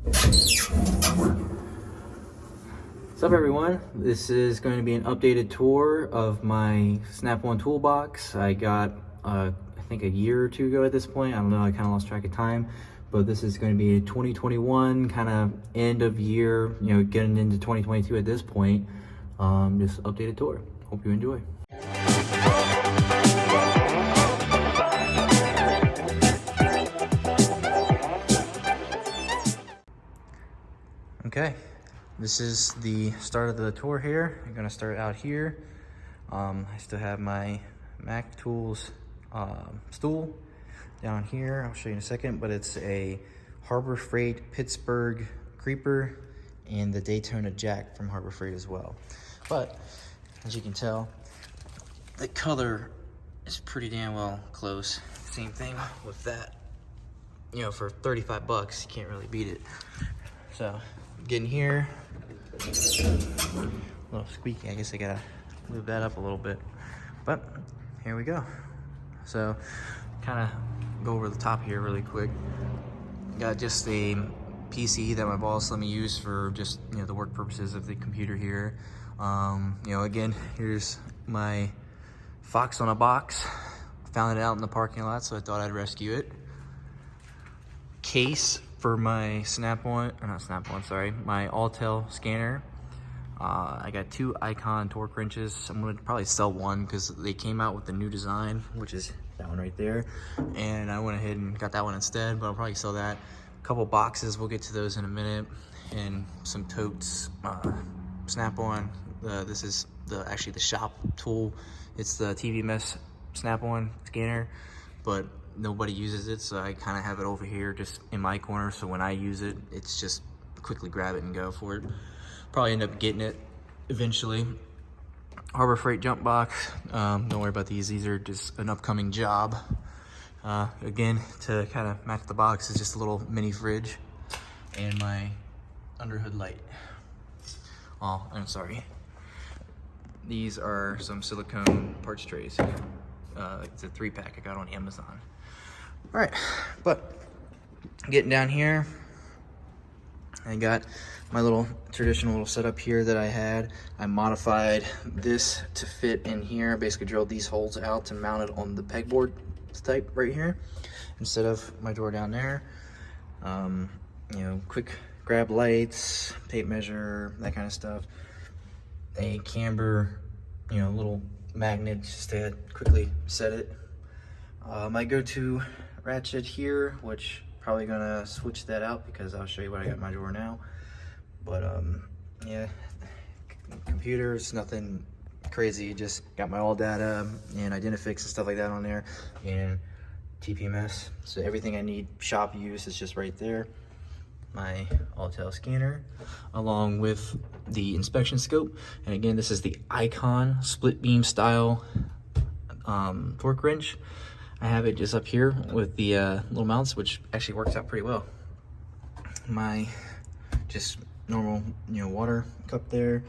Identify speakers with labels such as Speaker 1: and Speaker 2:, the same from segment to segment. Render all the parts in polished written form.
Speaker 1: What's up everyone? This is going to be an updated tour of my Snapon toolbox. I got, I think a year or two ago at this point. I don't know, I kind of lost track of time. But this is going to be a 2021 kind of end of year, you know, getting into 2022 at this point. Just updated tour. Hope you enjoy. Okay, this is the start of the tour here. I'm gonna start out here. I still have my Mac Tools stool down here. I'll show you in a second, but it's a Harbor Freight Pittsburgh Creeper and the Daytona Jack from Harbor Freight as well. But as you can tell, the color is pretty damn well close. Same thing with that. You know, for 35 bucks, you can't really beat it. So, getting here, a little squeaky. I guess I gotta move that up a little bit. But here we go. So, kind of go over the top here really quick. Got just a PC that my boss let me use for just, you know, the work purposes of the computer here. You know, again, here's my Fox on a box. Found it out in the parking lot, so I thought I'd rescue it. Case for my Snapon, or not Snapon, sorry, my Autel scanner. I got 2 Icon torque wrenches. I'm gonna probably sell one because they came out with the new design, which is that one right there. And I went ahead and got that one instead, but I'll probably sell that. A couple boxes, we'll get to those in a minute. And some totes, Snapon. This is actually the shop tool. It's the TVMS Snapon scanner, but nobody uses it, so I kind of have it over here just in my corner, so when I use it, it's just quickly grab it and go for it. Probably end up getting it eventually. Harbor Freight jump box. Don't worry about these are just an upcoming job. Again, to kind of match the box is just a little mini fridge and my underhood light. Oh, I'm sorry. These are some silicone parts trays. It's a 3-pack I got on Amazon. All right, but getting down here, I got my little traditional little setup here that I had. I modified this to fit in here. I basically drilled these holes out to mount it on the pegboard type right here instead of my drawer down there. You know, quick grab lights, tape measure, that kind of stuff. A camber, you know, little magnet just to quickly set it. My go-to ratchet here, which probably gonna switch that out because I'll show you what I got in my drawer now. But yeah, computers, nothing crazy, just got my all data and Identifix and stuff like that on there, and TPMS. So everything I need shop use is just right there. My Autel scanner, along with the inspection scope. And again, this is the Icon split beam style torque wrench. I have it just up here with the little mounts, which actually works out pretty well. My just normal, you know, water cup there,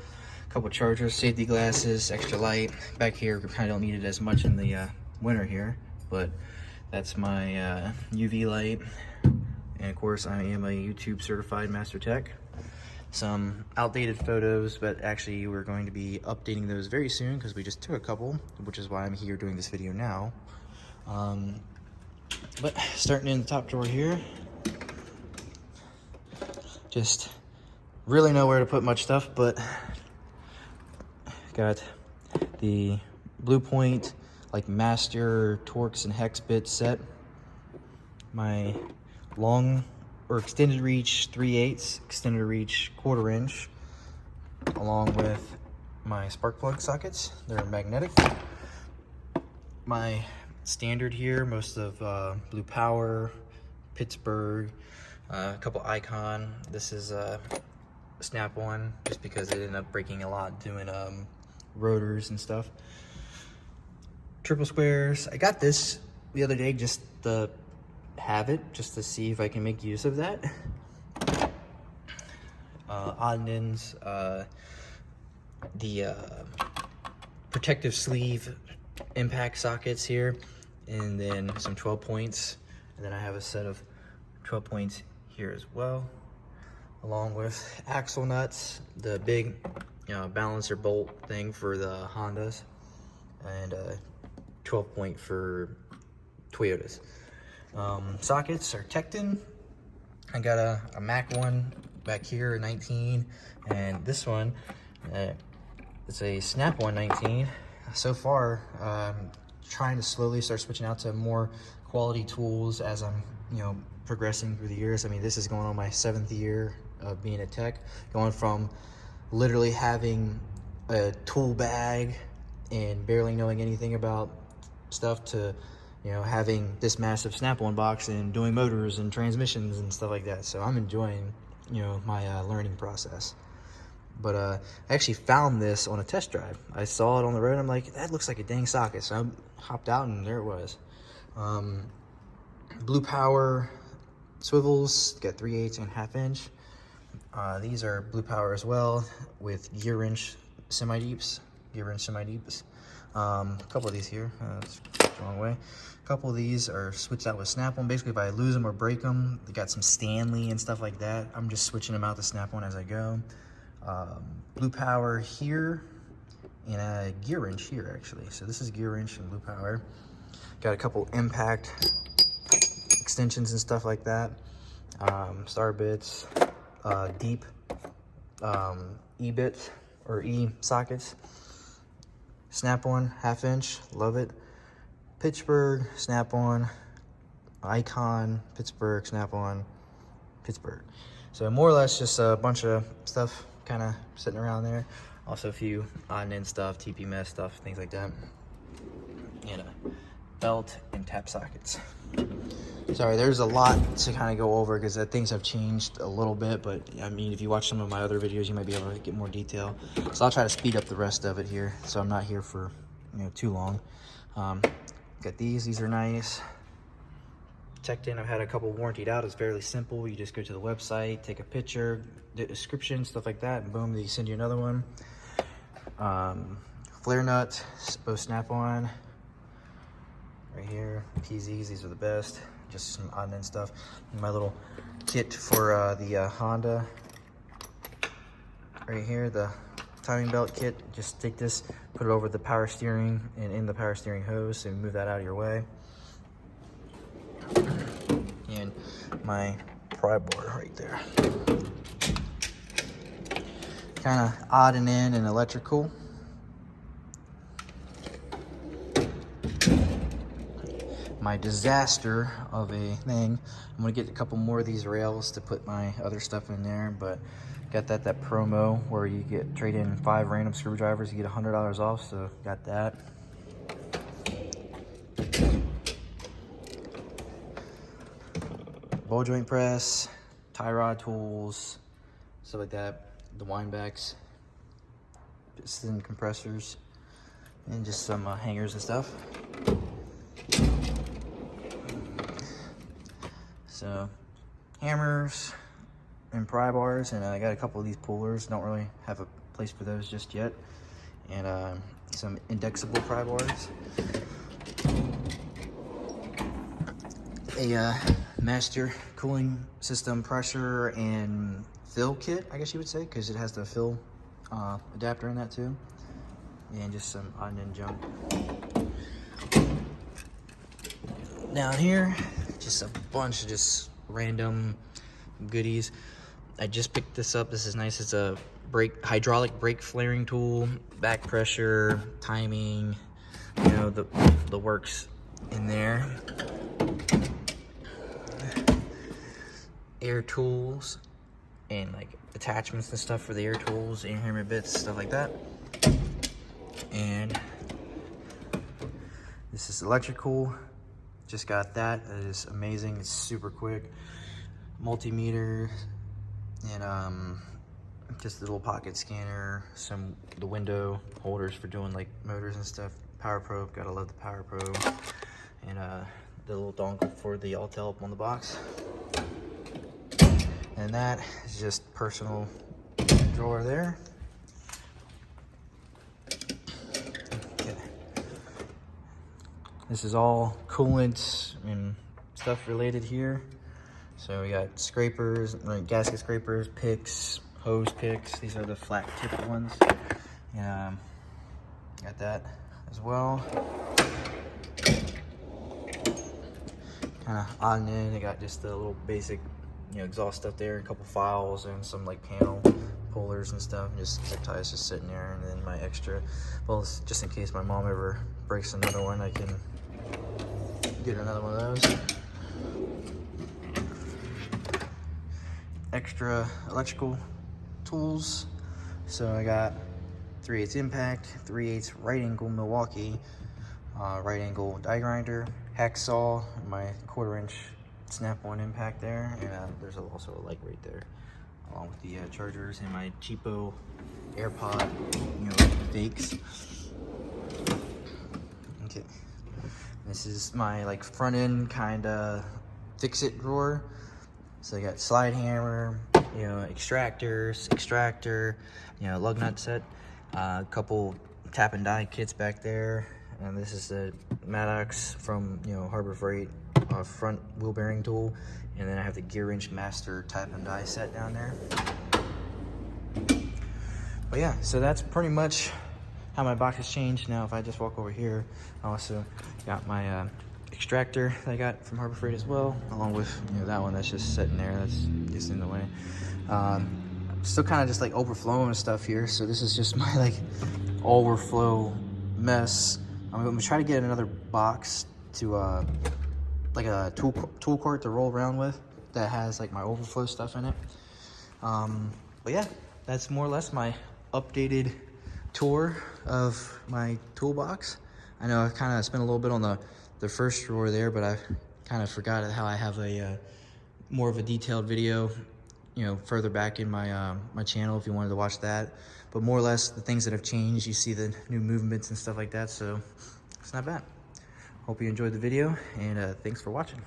Speaker 1: a couple chargers, safety glasses, extra light. Back here, we kind of don't need it as much in the winter here, but that's my UV light. And of course, I am a YouTube certified master tech. Some outdated photos, but actually we're going to be updating those very soon because we just took a couple, which is why I'm here doing this video now. But starting in the top drawer here, just really nowhere to put much stuff, but got the Blue Point like master Torx and hex bit set, my long or extended reach 3/8 extended reach 1/4 inch, along with my spark plug sockets. They're magnetic. My standard here, most of Blue Power, Pittsburgh, a couple Icon. This is a Snap-on, just because it ended up breaking a lot doing rotors and stuff. Triple squares. I got this the other day just to have it, just to see if I can make use of that. Odd and ends, the protective sleeve impact sockets here, and then some 12 points, and then I have a set of 12 points here as well. along with axle nuts, the big balancer bolt thing for the Hondas, and 12 point for Toyotas. Sockets are Tecton. I got a Mac one back here, 19, and this one, it's a Snapon 19. So far, trying to slowly start switching out to more quality tools as I'm, progressing through the years. I mean, this is going on my 7th year of being a tech, going from literally having a tool bag and barely knowing anything about stuff to having this massive Snap-on box and doing motors and transmissions and stuff like that. So I'm enjoying my learning process. But I actually found this on a test drive. I saw it on the road and I'm like, that looks like a dang socket. So I hopped out and there it was. Blue Power swivels, got 3/8 and 1/2 inch. These are Blue Power as well with gear wrench semi-deeps. A couple of these here, that's the wrong way. A couple of these are switched out with Snap-on. Basically, if I lose them or break them, they got some Stanley and stuff like that. I'm just switching them out to Snap-on as I go. Blue Power here and a gear wrench here, actually. So this is gear wrench and Blue Power. Got a couple impact extensions and stuff like that. Star bits, deep E-bits or E-sockets. Snap-on 1/2 inch, love it. Pittsburgh, Snap-on, Icon, Pittsburgh, Snap-on, Pittsburgh. So more or less just a bunch of stuff kind of sitting around there. Also a few odd and end stuff, TP mesh stuff, things like that. And a belt and tap sockets. Sorry, there's a lot to kind of go over because things have changed a little bit, but I mean, if you watch some of my other videos, you might be able to get more detail. So I'll try to speed up the rest of it here, so I'm not here for too long. Got these are nice. Tecton, I've had a couple warrantied out. It's fairly simple. You just go to the website, take a picture, the description, stuff like that, and boom, they send you another one. Flare nut, both Snap-on. Right here, PZs, these are the best. Just some odd and end stuff. And my little kit for the Honda. Right here, the timing belt kit. Just take this, put it over the power steering and in the power steering hose and move that out of your way. And my pry bar right there. Kind of odd and end and electrical. My disaster of a thing. I'm gonna get a couple more of these rails to put my other stuff in there, but got that promo where you get trade in 5 random screwdrivers, you get $100 off, so got that. Ball joint press, tie rod tools, stuff like that. The windbacks, piston compressors, and just some hangers and stuff. So hammers and pry bars, and I got a couple of these pullers. Don't really have a place for those just yet. And some indexable pry bars. A master cooling system pressure and fill kit, I guess you would say, because it has the fill adapter in that too. And just some odd and end junk. Down here, just a bunch of just random goodies. I just picked this up. This is nice. It's a hydraulic brake flaring tool, back pressure, timing, the works in there. Air tools and like attachments and stuff for the air tools, air hammer bits, stuff like that. And this is electrical. Just got that. That is amazing. It's super quick. Multimeter and just a little pocket scanner. The window holders for doing like motors and stuff. Power probe. Gotta love the power probe. And the little dongle for the Altel up on the box. And that is just personal drawer there. Okay. This is all coolant and stuff related here. So we got scrapers, like gasket scrapers, picks, hose picks. These are the flat tip ones. And got that as well. Kind of odd and end. I got just the little basic, you know, exhaust stuff there, a couple files, and some like panel pullers and stuff. And just zip ties just sitting there, and then my extra, well, just in case my mom ever breaks another one, I can get another one of those. Extra electrical tools. So I got 3/8 impact, 3/8 right angle Milwaukee, right angle die grinder, hacksaw, my 1/4 inch Snapon impact there, and there's also a light right there, along with the chargers and my cheapo AirPod, you know, fakes. Okay, this is my like front end kind of fix-it drawer. So I got slide hammer, you know, extractor, you know, lug nut set, a couple tap and die kits back there, and this is the Maddox from, you know, Harbor Freight front wheel bearing tool, and then I have the Gear Wrench Master tap and die set down there. But yeah, so that's pretty much how my box has changed. Now if I just walk over here, I also got my extractor that I got from Harbor Freight as well, along with, you know, that one that's just sitting there, that's just in the way. Still kind of just like overflowing stuff here, so this is just my like overflow mess. I'm gonna try to get another box to like a tool cart to roll around with that has like my overflow stuff in it. But yeah, that's more or less my updated tour of my toolbox. I know I kind of spent a little bit on the first drawer there, but I kind of forgot how I have a more of a detailed video, you know, further back in my my channel if you wanted to watch that. But more or less the things that have changed, you see the new movements and stuff like that, so it's not bad. Hope you enjoyed the video, and thanks for watching.